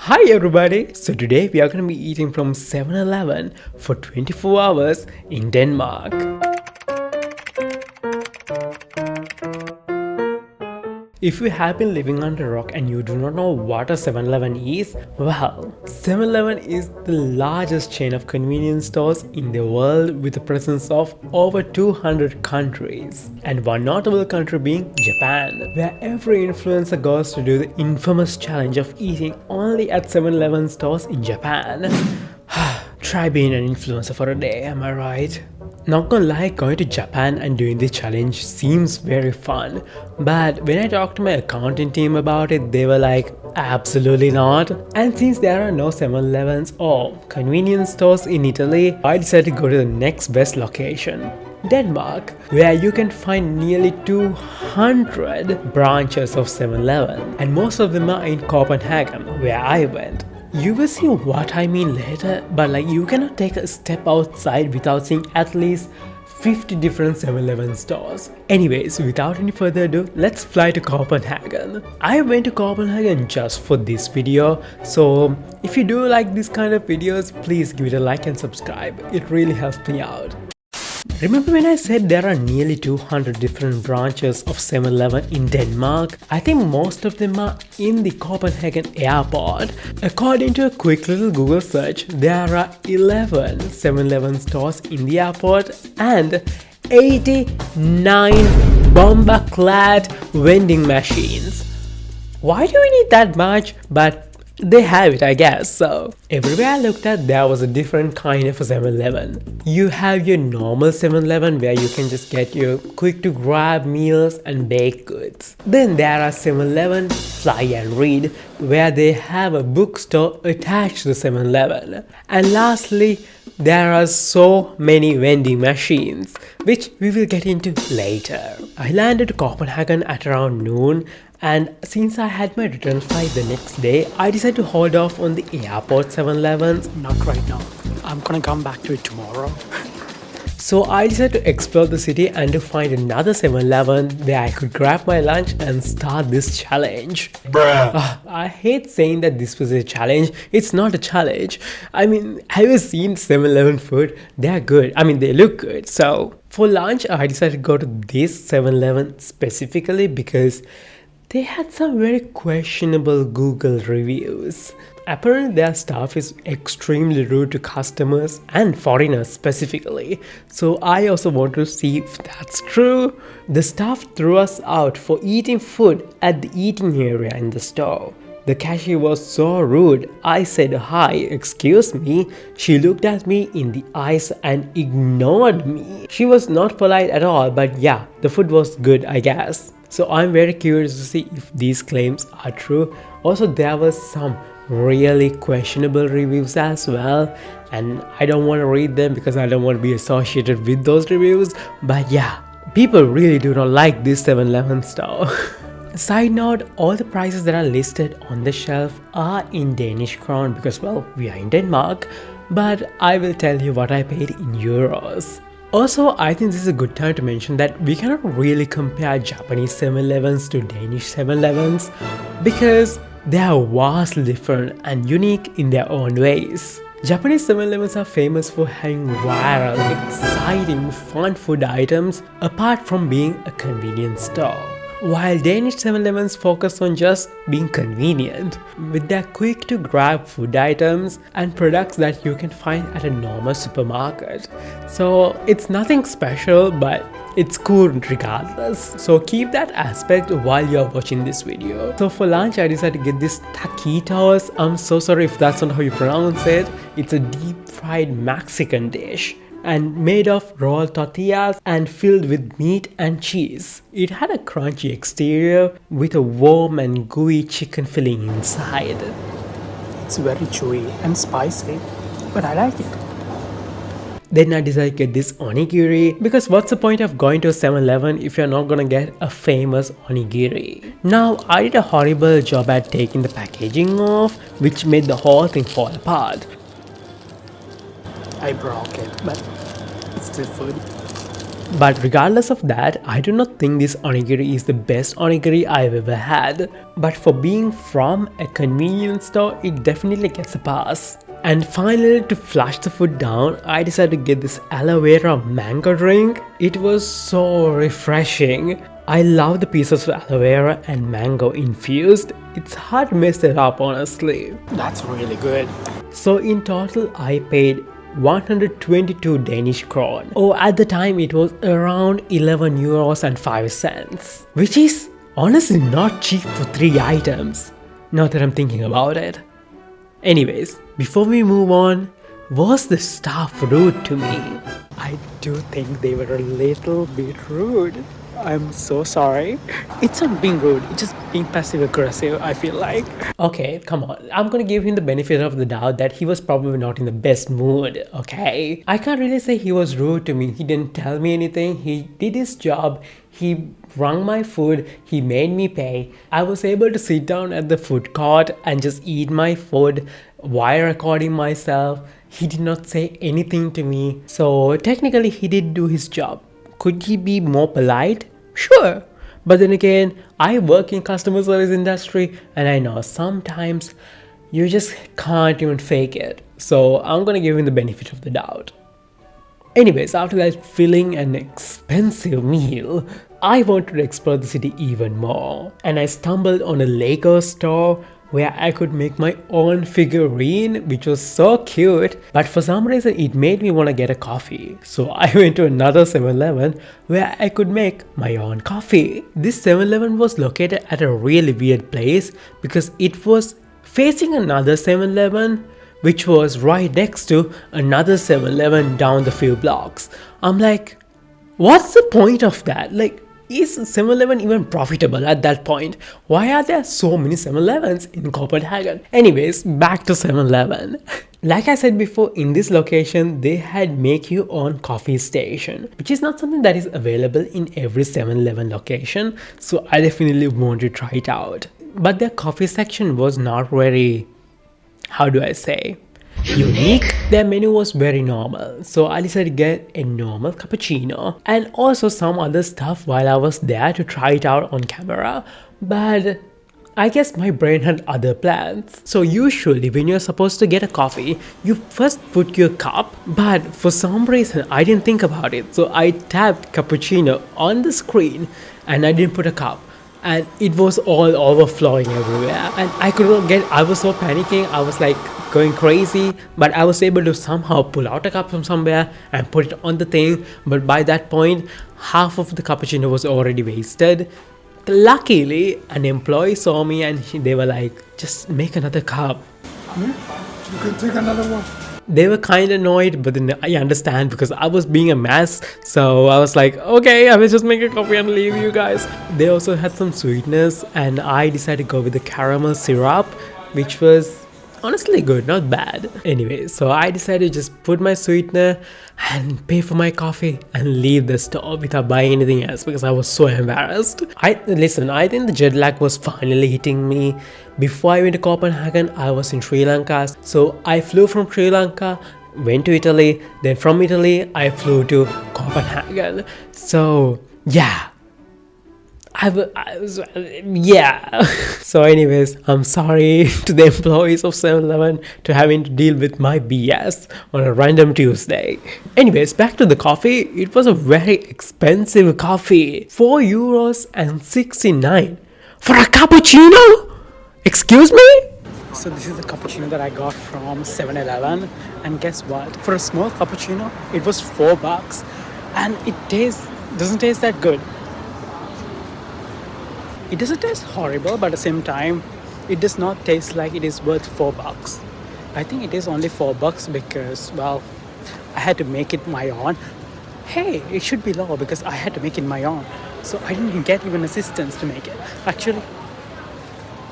Hi everybody! So today we are going to be eating from 7-Eleven for 24 hours in Denmark. If you have been living under a rock and you do not know what a 7-Eleven is, well, 7-Eleven is the largest chain of convenience stores in the world with a presence of over 200 countries. And one notable country being Japan, where every influencer goes to do the infamous challenge of eating only at 7-Eleven stores in Japan. Try being an influencer for a day, am I right? Not gonna lie, going to Japan and doing this challenge seems very fun, but when I talked to my accounting team about it, they were like, absolutely not. And since there are no 7-Elevens or convenience stores in Italy, I decided to go to the next best location, Denmark, where you can find nearly 200 branches of 7-Eleven, and most of them are in Copenhagen, where I went. You will see what I mean later, but you cannot take a step outside without seeing at least 50 different 7-Eleven stores. Anyways, without any further ado, let's fly to Copenhagen. I went to Copenhagen just for this video, so if you do like this kind of videos, please give it a like and subscribe. It really helps me out. Remember when I said there are nearly 200 different branches of 7-Eleven in Denmark? I think most of them are in the Copenhagen Airport. According to a quick little Google search, there are 11 7-Eleven stores in the airport and 89 bomber-clad vending machines. Why do we need that much? But they have it, I guess. So everywhere I looked at, there was a different kind of a 7-Eleven. You have your normal 7-Eleven where you can just get your quick to grab meals and baked goods. Then there are 7-Eleven Fly and Read, where they have a bookstore attached to the 7-Eleven. And lastly, there are so many vending machines, which we will get into later. I landed to Copenhagen at around noon, and since I had my return flight the next day, I decided to hold off on the airport 7-Elevens. Not right now. I'm gonna come back to it tomorrow. So I decided to explore the city and to find another 7-Eleven where I could grab my lunch and start this challenge. Bruh. I hate saying that this was a challenge. It's not a challenge. I mean, have you seen 7-Eleven food? They're good. I mean, they look good. So for lunch, I decided to go to this 7-Eleven specifically because they had some very questionable Google reviews. Apparently their staff is extremely rude to customers and foreigners specifically. So I also want to see if that's true. The staff threw us out for eating food at the eating area in the store. The cashier was so rude. I said hi, excuse me. She looked at me in the eyes and ignored me. She was not polite at all, but yeah, the food was good, I guess. So I'm very curious to see if these claims are true. Also, there was some really questionable reviews as well, and I don't want to read them because I don't want to be associated with those reviews. But yeah, people really do not like this 7-Eleven store. Side note, all the prices that are listed on the shelf are in Danish crown because, well, we are in Denmark, but I will tell you what I paid in euros. Also, I think this is a good time to mention that we cannot really compare Japanese 7-Elevens to Danish 7-Elevens because they are vastly different and unique in their own ways. Japanese 7-Elevens are famous for having viral, exciting, fun food items apart from being a convenience store, while Danish 7-Elevens focus on just being convenient with their quick to grab food items and products that you can find at a normal supermarket. So it's nothing special, but it's cool regardless. So keep that aspect while you're watching this video. So for lunch, I decided to get this Taquitos. I'm so sorry if that's not how you pronounce it. It's a deep fried Mexican dish and made of raw tortillas and filled with meat and cheese. It had a crunchy exterior with a warm and gooey chicken filling inside. It's very chewy and spicy, but I like it. Then I decided to get this onigiri because what's the point of going to a 7-Eleven if you're not gonna get a famous onigiri? Now, I did a horrible job at taking the packaging off, which made the whole thing fall apart. I broke it, but it's still food. But regardless of that, I do not think this onigiri is the best onigiri I've ever had. But for being from a convenience store, it definitely gets a pass. And finally, to flush the food down, I decided to get this aloe vera mango drink. It was so refreshing. I love the pieces of aloe vera and mango infused. It's hard to mess it up, honestly. That's really good. So in total, I paid 122 Danish krone. Oh, at the time it was around 11 euros and 5 cents. Which is honestly not cheap for 3 items. Now that I'm thinking about it. Anyways, before we move on, was the staff rude to me? I do think they were a little bit rude. I'm so sorry. It's not being rude, it's just being passive aggressive, I feel like. Okay, come on. I'm gonna give him the benefit of the doubt that he was probably not in the best mood, okay? I can't really say he was rude to me. He didn't tell me anything. He did his job. He rung my food. He made me pay. I was able to sit down at the food court and just eat my food while recording myself. He did not say anything to me. So technically he did do his job. Could he be more polite? Sure. But then again, I work in customer service industry and I know sometimes you just can't even fake it. So I'm gonna give him the benefit of the doubt. Anyways, after that filling and expensive meal, I wanted to explore the city even more. And I stumbled on a Lego store where I could make my own figurine, which was so cute. But for some reason, it made me want to get a coffee. So I went to another 7-Eleven where I could make my own coffee. This 7-Eleven was located at a really weird place because it was facing another 7-Eleven, which was right next to another 7-Eleven down the few blocks. I'm like, what's the point of that? Like, is 7-Eleven even profitable at that point? Why are there so many 7-Elevens in Copenhagen? Anyways, back to 7-Eleven. Like I said before, in this location, they had make your own coffee station, which is not something that is available in every 7-Eleven location. So I definitely want to try it out. But their coffee section was not very, how do I say, unique. Their menu was very normal, so I decided to get a normal cappuccino and also some other stuff while I was there to try it out on camera. But I guess my brain had other plans. So usually when you're supposed to get a coffee, you first put your cup, but for some reason I didn't think about it. So I tapped cappuccino on the screen and I didn't put a cup. And it was all overflowing everywhere and I was so panicking. I was like going crazy, but I was able to somehow pull out a cup from somewhere and put it on the thing. But by that point, half of the cappuccino was already wasted. Luckily, an employee saw me and they were like, just make another cup. You can take another one. They were kind of annoyed, but then I understand because I was being a mess. So I was like, okay, I will just make a coffee and leave you guys. They also had some sweetness and I decided to go with the caramel syrup, which was honestly good, not bad. Anyway, so I decided to just put my sweetener and pay for my coffee and leave the store without buying anything else because I was so embarrassed. I think the jet lag was finally hitting me. Before I went to Copenhagen, I was in Sri Lanka. So I flew from Sri Lanka, went to Italy, then from Italy, I flew to Copenhagen. So yeah. So anyways, I'm sorry to the employees of 7-Eleven to having to deal with my BS on a random Tuesday. Anyways, back to the coffee. It was a very expensive coffee. 4 euros and 69 for a cappuccino? Excuse me? So this is the cappuccino that I got from 7-Eleven, and guess what? For a small cappuccino, it was $4 and it doesn't taste that good. It doesn't taste horrible, but at the same time, it does not taste like it is worth $4. I think it is only $4 because, well, I had to make it my own. Hey, it should be lower because I had to make it my own. So I didn't get even assistance to make it. Actually,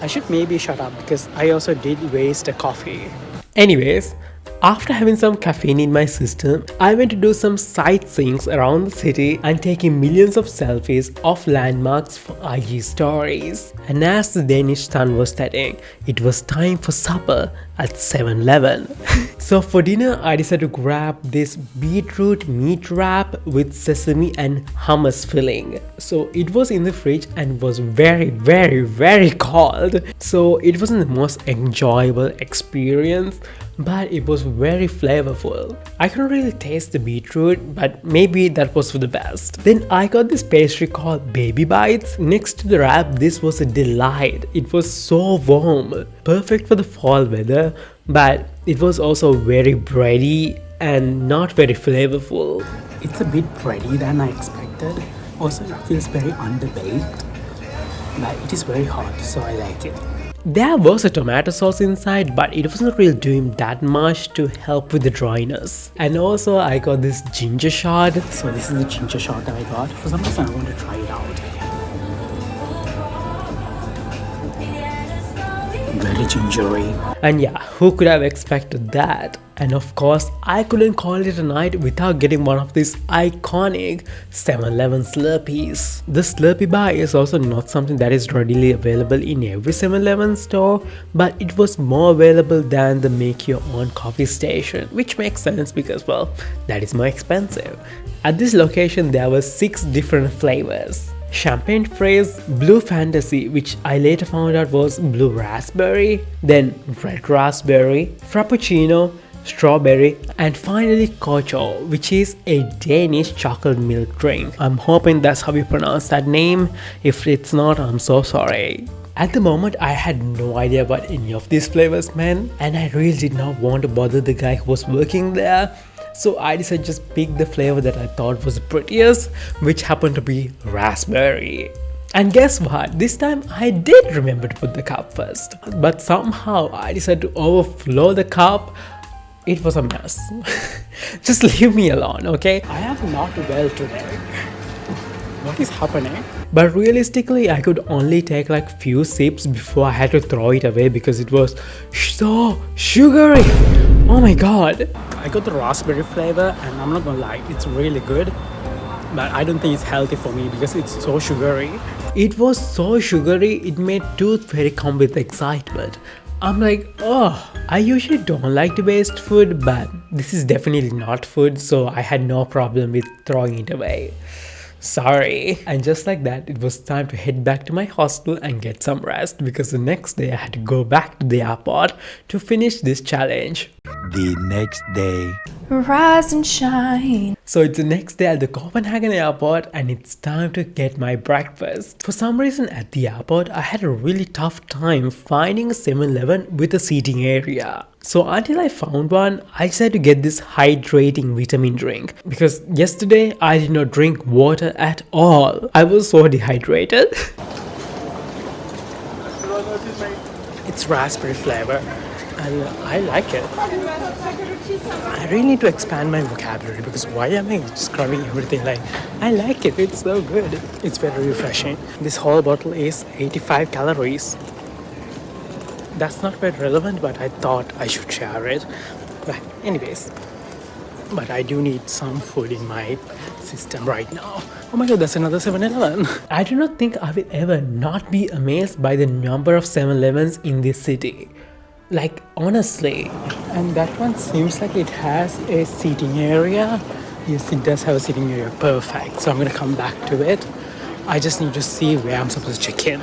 I should maybe shut up because I also did waste a coffee. Anyways, after having some caffeine in my system, I went to do some sightseeing around the city and taking millions of selfies of landmarks for IG stories. And as the Danish sun was setting, it was time for supper at 7-Eleven. So for dinner, I decided to grab this beetroot meat wrap with sesame and hummus filling. So it was in the fridge and was very cold. So it wasn't the most enjoyable experience, but it was very flavorful. I couldn't really taste the beetroot, but maybe that was for the best. Then I got this pastry called baby bites. Next to the wrap, this was a delight. It was so warm, perfect for the fall weather, but it was also very bready and not very flavorful. It's a bit bready than I expected. Also, it feels very underbaked, but it is very hot, so I like it. There was a tomato sauce inside, but it wasn't really doing that much to help with the dryness. And also I got this ginger shot. So this is the ginger shot that I got. For some reason I want to try it out. Very gingery. And yeah, who could have expected that? And of course, I couldn't call it a night without getting one of these iconic 7-Eleven Slurpees. The Slurpee bar is also not something that is readily available in every 7-Eleven store, but it was more available than the make your own coffee station, which makes sense because, well, that is more expensive. At this location, there were 6 different flavors. Champagne Fizz, Blue Fantasy, which I later found out was Blue Raspberry, then Red Raspberry, Frappuccino, Strawberry, and finally Kocho, which is a Danish chocolate milk drink. I'm hoping that's how you pronounce that name. If it's not, I'm so sorry. At the moment, I had no idea about any of these flavors, man, and I really did not want to bother the guy who was working there. So I decided to just pick the flavor that I thought was the prettiest, which happened to be raspberry. And guess what? This time I did remember to put the cup first. But somehow I decided to overflow the cup. It was a mess. Just leave me alone, okay? I am not well today. What is happening? But realistically, I could only take like few sips before I had to throw it away because it was so sugary. Oh my god. I got the raspberry flavor and I'm not gonna lie, it's really good. But I don't think it's healthy for me because it's so sugary. It was so sugary, it made tooth very come with excitement. I'm like, oh, I usually don't like to waste food, but this is definitely not food, so I had no problem with throwing it away. Sorry. And just like that, it was time to head back to my hostel and get some rest because the next day I had to go back to the airport to finish this challenge. The next day. Rise and shine. So it's the next day at the Copenhagen Airport and it's time to get my breakfast. For some reason at the airport, I had a really tough time finding a 7-Eleven with a seating area. So until I found one, I decided to get this hydrating vitamin drink because yesterday I did not drink water at all. I was so dehydrated. It's raspberry flavor and I like it. I really need to expand my vocabulary because why am I describing everything like I like it, it's so good. It's very refreshing. This whole bottle is 85 calories. That's not very relevant, but I thought I should share it. But anyways, but I do need some food in my system right now. Oh my god, that's another 7-Eleven. I do not think I will ever not be amazed by the number of 7-Elevens in this city. Like, honestly. And that one seems like it has a seating area. Yes, it does have a seating area. Perfect. So I'm gonna come back to it. I just need to see where I'm supposed to check in.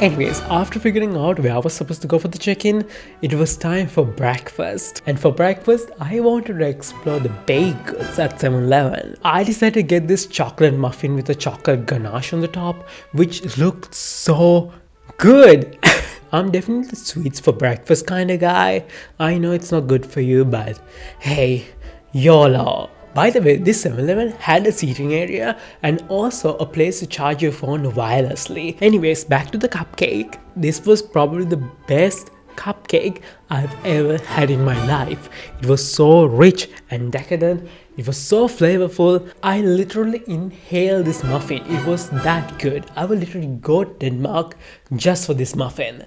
Anyways, after figuring out where I was supposed to go for the check-in, it was time for breakfast. And for breakfast, I wanted to explore the baked goods at 7-Eleven. I decided to get this chocolate muffin with a chocolate ganache on the top, which looked so good. I'm definitely the sweets for breakfast kind of guy. I know it's not good for you, but hey, YOLO. By the way, this 7-Eleven had a seating area and also a place to charge your phone wirelessly. Anyways, back to the cupcake. This was probably the best cupcake I've ever had in my life. It was so rich and decadent. It was so flavorful. I literally inhaled this muffin. It was that good. I will literally go to Denmark just for this muffin.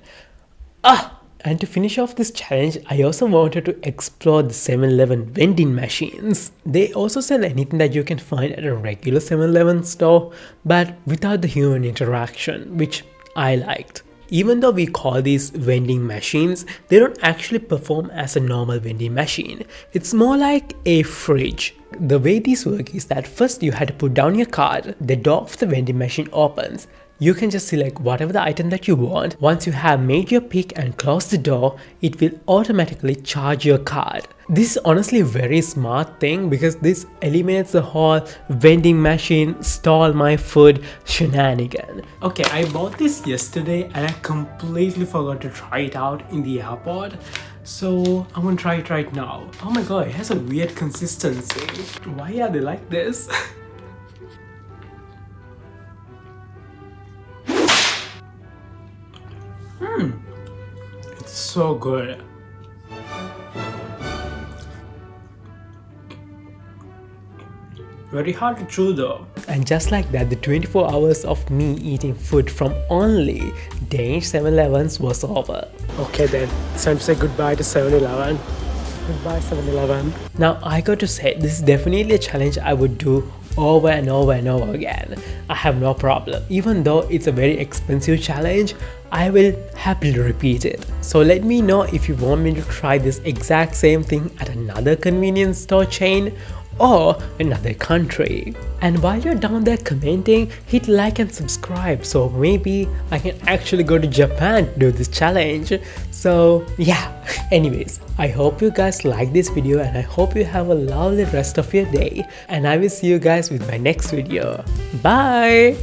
And to finish off this challenge, I also wanted to explore the 7-Eleven vending machines. They also sell anything that you can find at a regular 7-Eleven store, but without the human interaction, which I liked. Even though we call these vending machines, they don't actually perform as a normal vending machine. It's more like a fridge. The way these work is that first you had to put down your card, the door of the vending machine opens. You can just select whatever the item that you want. Once you have made your pick and close the door, it will automatically charge your card. This is honestly a very smart thing because this eliminates the whole vending machine stall my food shenanigan. Okay, I bought this yesterday and I completely forgot to try it out in the airport. So I'm gonna try it right now. Oh my god, it has a weird consistency. Why are they like this? It's so good. Very hard to chew though. And just like that, the 24 hours of me eating food from only Danish 7-Elevens was over. Okay then, it's time to say goodbye to 7-Eleven. Goodbye 7-Eleven. Now I got to say, this is definitely a challenge I would do over and over and over again. I have no problem. Even though it's a very expensive challenge, I will happily repeat it. So let me know if you want me to try this exact same thing at another convenience store chain or another country. And while you're down there commenting, hit like and subscribe so maybe I can actually go to Japan to do this challenge. So yeah, anyways, I hope you guys like this video and I hope you have a lovely rest of your day, and I will see you guys with my next video. Bye.